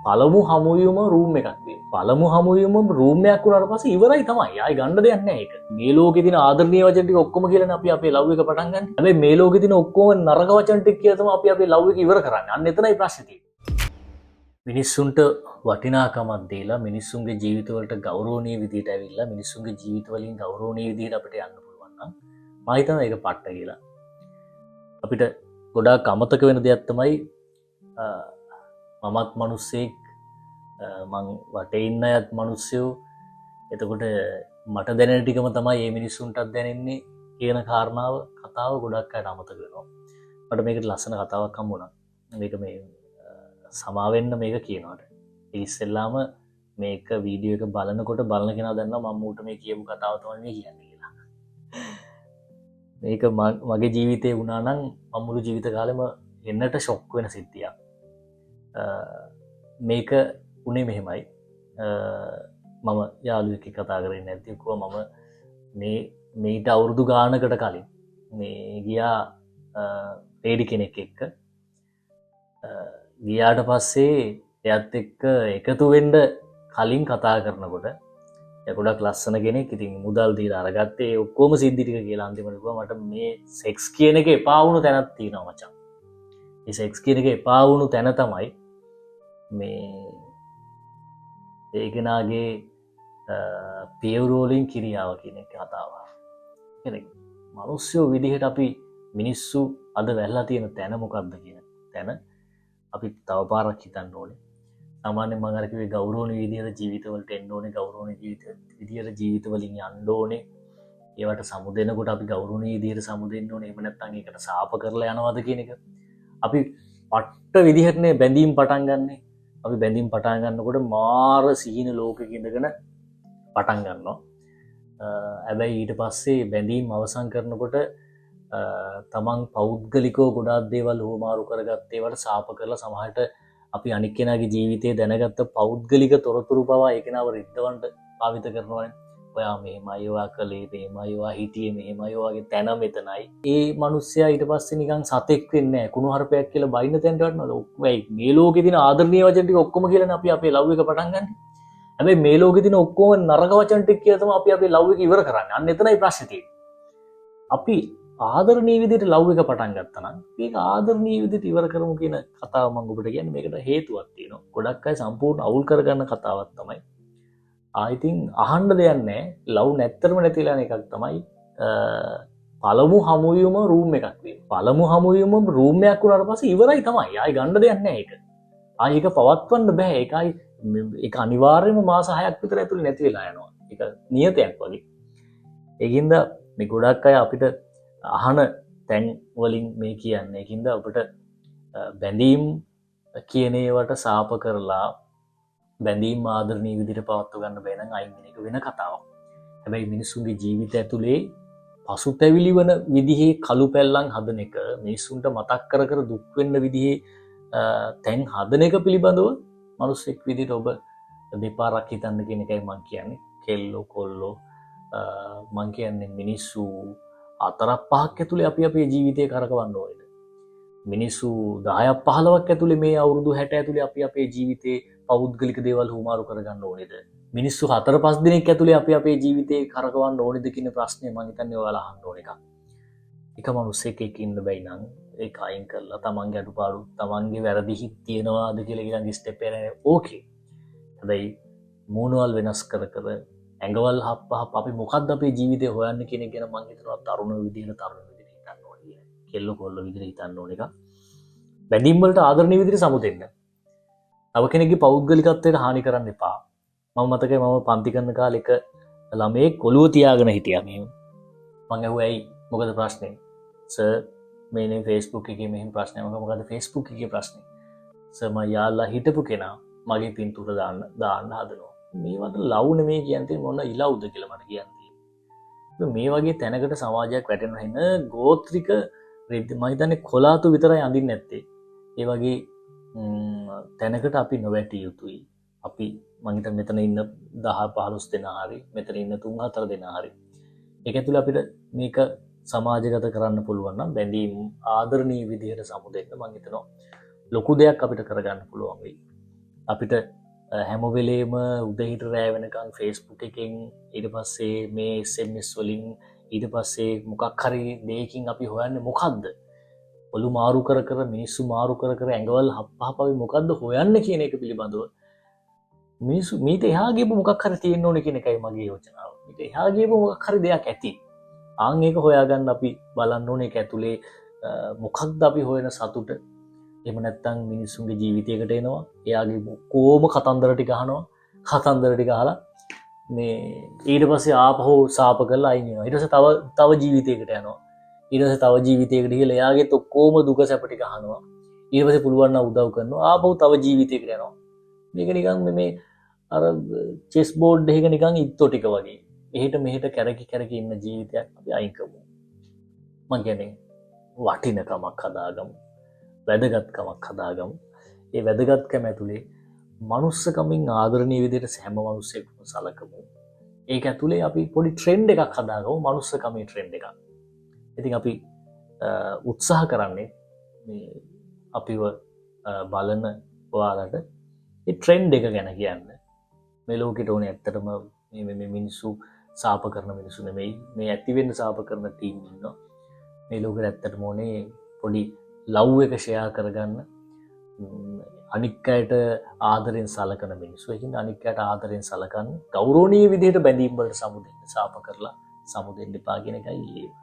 පළමු හමුවීම රූම් එකක් තියෙනවා. පළමු හමුවීම රූම් එකක් වුණාට පස්සේ ඉවරයි තමයි. ආයි ගන්න දෙයක් නැහැ ඒක. මේ ලෝකේ තියෙන ආදරණීය වචන ටික ඔක්කොම කියලානේ අපි අපේ ලව් එක පටන් ගන්න. හැබැයි මේ ලෝකේ තියෙන ඔක්කොම නරක වචන ටික කියලා තමයි අපි අපේ ලව් එක ඉවර කරන්නේ. අන්න එතනයි ප්‍රශ්නේ තියෙන්නේ. මිනිස්සුන්ට වටිනාකමක් දීලා මිනිස්සුන්ගේ ජීවිතවලට ගෞරවනීය විදිහට ඇවිල්ලා මිනිස්සුන්ගේ ජීවිතවලින් ගෞරවනීය විදිහට අපිට යන්න පුළුවන් නම් මම හිතනවා ඒක පට්ට කියලා. අපිට ගොඩාක් අමතක වෙන දෙයක් තමයි මමත් මිනිස්සෙක් මං වටේ ඉන්න අයත් මිනිස්සුයෝ. එතකොට මට දැනෙන ටිකම තමයි මේ මිනිස්සුන්ටත් දැනෙන්නේ කියන කාරණාව කතාව ගොඩක් අයට අමතක වෙනවා. මට මේකට ලස්සන කතාවක් හම්බුණා. මේක මේ සමාවෙන්න මේක කියනවාට. ඉස්සෙල්ලාම මේක වීඩියෝ එක බලනකොට බලන කෙනා දන්නවා මම ඌට මේ කියපු කතාව තමයි මේ කියන්නේ කියලා. මේක මගේ ජීවිතේ වුණා නම් මම මුළු ජීවිත කාලෙම එන්නට ෂොක් වෙන සිද්ධියක්. මේක උනේ මෙහෙමයි. මම යාළුවෙක් එක්ක කතා කරගෙන නැද්දි කිව්වා මම මේට අවුරුදු ගානකට කලින් මේ ගියා ලේඩි කෙනෙක් එක්ක. ගියාට පස්සේ එයත් එක්ක එකතු වෙන්න කලින් කතා කරනකොට ගොඩක් ලස්සන කෙනෙක්. ඉතින් මුදල් දීලා අරගත්තේ ඔක්කොම සිද්ධි ටික කියලා අන්තිමට කිව්වා මට මේ සෙක්ස් කියන එක එපා වුණු තැනක් තියෙනවා මචං. මේ සෙක්ස් කියන එක එපා වුණු තැන තමයි මේ ඒ කෙනාගේ පියවරෝලින් කිරියාව කියන එක කතාව. කියන්නේ මිනිස්සු විදිහට අපි මිනිස්සු අද වැළලා තියෙන තැන මොකක්ද කියන තැන අපි තව පාරක් හිතන්න ඕනේ. සාමාන්‍යයෙන් මම අර කිව්වේ ගෞරවණීය විදිහට ජීවිතවලට එන්න ඕනේ, ගෞරවණීය විදිහට ජීවිතවලින් යන්න ඕනේ. ඒවට සමුදෙනකොට අපි ගෞරවණීය විදිහට සමුදෙන්න ඕනේ. එහෙම නැත්නම් ඒකට සාප කරලා යනවාද කියන එක. අපි පට්ට විදිහටනේ බැඳීම් පටන් ගන්නෙ. අපි බැඳීම් පටන් ගන්නකොට මාර සිහින ලෝකෙක ඉඳගෙන පටන් ගන්නවා. හැබැයි ඊට පස්සේ බැඳීම් අවසන් කරනකොට තමන් පෞද්ගලිකව ගොඩාක් දේවල් හොමාරු කරගත්ත ඒවට සාප කරලා සමහරට අපි අනික් කෙනාගේ ජීවිතේ දැනගත්ත පෞද්ගලික තොරතුරු පවා ඒ කෙනාව රිද්දවන්න පාවිත කරනවානේ. ඔයා මෙහෙමයි, ඔයා කලේ මෙහෙමයි, ඔයා හිටියේ මෙහෙමයි, ඔයාගේ තැන මෙතනයි. ඒ මිනිස්සයා ඊට පස්සේ නිකන් සතෙක් වෙන්නේ නැහැ. කුණු හarpයක් කියලා බයින්න තැනට වටනවද? ඔක්කොයි මේ ලෝකේ තියෙන ආදරණීය වචන ටික ඔක්කොම කියලානේ අපි අපේ ලව් එක පටන් ගන්න. හැබැයි මේ ලෝකේ තියෙන ඔක්කොම නරක වචන ටික කියලා තමයි අපි අපේ ලව් එක ඉවර කරන්නේ. අන්න එතනයි ප්‍රශ්නේ තියෙන්නේ. අපි ආදරණීය විදිහට ලව් එක පටන් ගත්තා නම් මේක ආදරණීය විදිහට ඉවර කරමු කියන කතාව මම ඔබට කියන්නේ. මේකට හේතුවක් තියෙනවා. ගොඩක් අය සම්පූර්ණ අවුල් කරගන්න කතාවක් තමයි. ආයිතින් අහන්න දෙයක් නැහැ. ලව් නැත්තරම නැතිලා යන එකක් තමයි පළමු හමුවීම රූම් එකක් වෙන්නේ. පළමු හමුවීම රූම් එකක් වුණාට පස්සේ ඉවරයි තමයි. ආයි ගන්න දෙයක් නැහැ ඒක. ආයි ඒක පවත්වන්න බෑ. ඒකයි ඒක අනිවාර්යයෙන්ම මාස 6ක් විතර ඇතුළේ නැති වෙලා යනවා. ඒක නියතයක් වගේ. ඒකින්ද මේ ගොඩක් අය අපිට අහන තැන් වලින් මේ කියන්නේ. ඒකින්ද අපිට බැඳීම් කියන ඒවට සාප කරලා බැඳීම් ආදරණීය විදිහට පවත්ව ගන්න බෑ නම් අයින් වෙන එක වෙන කතාවක්. හැබැයි මිනිස්සුන්ගේ ජීවිත ඇතුලේ පසුතැවිලි වන විදිහේ කළු පැල්ලම් හදන එක, මිනිස්සුන්ට මතක් කර කර දුක් වෙන්න විදිහේ තැන් හදන එක පිළිබඳව මිනිස්සෙක් විදිහට ඔබ දෙපාරක් හිතන්න කියන එකයි මම කියන්නේ. කෙල්ලෝ කොල්ලෝ මම කියන්නේ මිනිස්සු 4-5ක් ඇතුලේ අපි අපේ ජීවිතය කරකවන්න ඕනේද? මිනිස්සු 10ක් 15ක් ඇතුලේ මේ අවුරුදු 60 ඇතුලේ අපි අපේ ජීවිතේ පෞද්ගලික දේවල් හුමාරු කරගන්න ඕනේද? මිනිස්සු 4-5 දිනක් ඇතුලේ අපි අපේ ජීවිතේ කරකවන්න ඕනේද කියන ප්‍රශ්නේ මම හිතන්නේ ඔයාලා අහන්න ඕන එකක්. එක මිනිස්සෙක් එක්ක ඉන්න බැයි නම් ඒක අයින් කරලා තමන්ගේ අඩුපාඩු තමන්ගේ වැරදි හිත් තියනවාද කියලා ඊළඟ ස්ටෙප් එක ඕකේ. හැබැයි මූණවල් වෙනස් කර කර ඇඟවල් හප්පහප් අපි මොකද්ද අපේ ජීවිතේ හොයන්නේ කියන එක ගැන මම හිතනවා තරුණ විදිහට හිතන්න ඕනේ. කෙල්ල කොල්ල විදිහට හිතන්න ඕන එක. බැඳීම් වලට ආදරණීය විදිහට සමුදෙන්න. තව කෙනෙක්ගේ පෞද්ගලිකත්වයට හානි කරන්න එපා. මම මතකයි මම පන්ති කරන කාලේ එක ළමයෙක් කොළුව තියාගෙන හිටියා මෙහෙම. මං ඇහුවා ඇයි මොකද ප්‍රශ්නේ? සර් මේ Facebook එකේ මෙහෙම ප්‍රශ්නයක්. මොකද Facebook එකේ ප්‍රශ්නේ? සර් මම යාළුවා හිටපු කෙනා මගේ පින්තූර දාන්න හදනවා. මේවට ලව් නෙමෙයි කියන්නේ මොන ඉලව්ද කියලා මට කියන්නේ. මේ වගේ තැනකට සමාජයක් වැටෙනවා හින ගෝත්‍රික මම හිතන්නේ කොලාතු විතරයි අඳින්නේ නැත්තේ. ඒ වගේ තැනකට අපි නොවැටිය යුතුයි. අපි මම හිතන්නේ මෙතන ඉන්න 10-15 දෙනා හරි මෙතන ඉන්න 3-4 දෙනා හරි ඒක ඇතුළේ අපිට මේක සමාජගත කරන්න පුළුවන් නම් බැඳීම් ආදරණීය විදිහට සමුදෙන්න මම හිතනවා ලොකු දෙයක් අපිට කරගන්න පුළුවන් වෙයි. අපිට හැමවෙලේම උදහිට රෑ වෙනකං ෆේස්බුක් එකෙන් ඊට පස්සේ මේ SMS වලින් ඊට පස්සේ මොකක් හරි දෙයකින් අපි හොයන්න මොකක්ද ඔලු මාරු කර මිනිස්සු මාරු කර ඇඟවල් හප්පහපවි මොකක්ද හොයන්න කියන එක පිළිබඳව මිනිස්සු මීට එහාගේපු මොකක් හරි තියෙන්න ඕන කියන එකයි මගේ යෝජනාව. මීට එහාගේපු මොකක් හරි දෙයක් ඇති. ආන් ඒක හොයාගන්න අපි බලන්න ඕනේ ඒක ඇතුලේ මොකක්ද අපි හොයන සතුට. එහෙම නැත්නම් මිනිස්සුන්ගේ ජීවිතයකට එනවා. එයාගේ කොහොම කතන්දර ටික අහනවා. කතන්දර ටික අහලා මේ ඊට පස්සේ ආපහු සාප කරලා අයින් වෙනවා. ඊට පස්සේ තව ජීවිතයකට යනවා. ඊට පස්සේ තව ජීවිතයකට ගිහලා එයාගේ ඔක්කොම දුක සැප ටික අහනවා. ඊට පස්සේ පුළුවන් නම් උදව් කරනවා. ආපහු තව ජීවිතයකට යනවා. මේක නිකන් මේ අර චෙස් බෝඩ් එකක නිකන් ඉත්තෝ ටික වගේ. එහෙට මෙහෙට කැරකි ඉන්න ජීවිතයක් අපි අයින් කරමු. මං කියන්නේ වටිනකමක් හදාගමු. වැදගත්කමක් හදාගමු. ඒ වැදගත්කම ඇතුලේ මනුස්සකමින් ආදරණීය විදිහට හැම මනුස්සයෙක්ම සලකමු. ඒක ඇතුලේ අපි පොඩි ට්‍රෙන්ඩ් එකක් හදාගමු. මනුස්සකමේ ට්‍රෙන්ඩ් එකක්. ඉතින් අපි උත්සාහ කරන්නේ මේ අපිව බලන ඔයාලට ඒ ට්‍රෙන්ඩ් එක ගැන කියන්න. මේ ලෝකෙට ඕනේ ඇත්තටම මේ මිනිස්සු සාප කරන මිනිස්සු නෙමෙයි. මේ ඇති වෙන්න සාප කරන ටීම් ඉන්නවා. මේ ලෝකෙට ඇත්තටම ඕනේ පොඩි ලව් එක ෂෙයා කරගන්න අනික් අයට ආදරෙන් සලකන මිනිස්සු. ඒකින් අනික් අයට ආදරෙන් සලකන්න ගෞරවනීය විදිහට බැඳීම් වලට සමුදෙන්න සාප කරලා සමුදෙන්න එපා කියන එකයි ඉල්ලීම.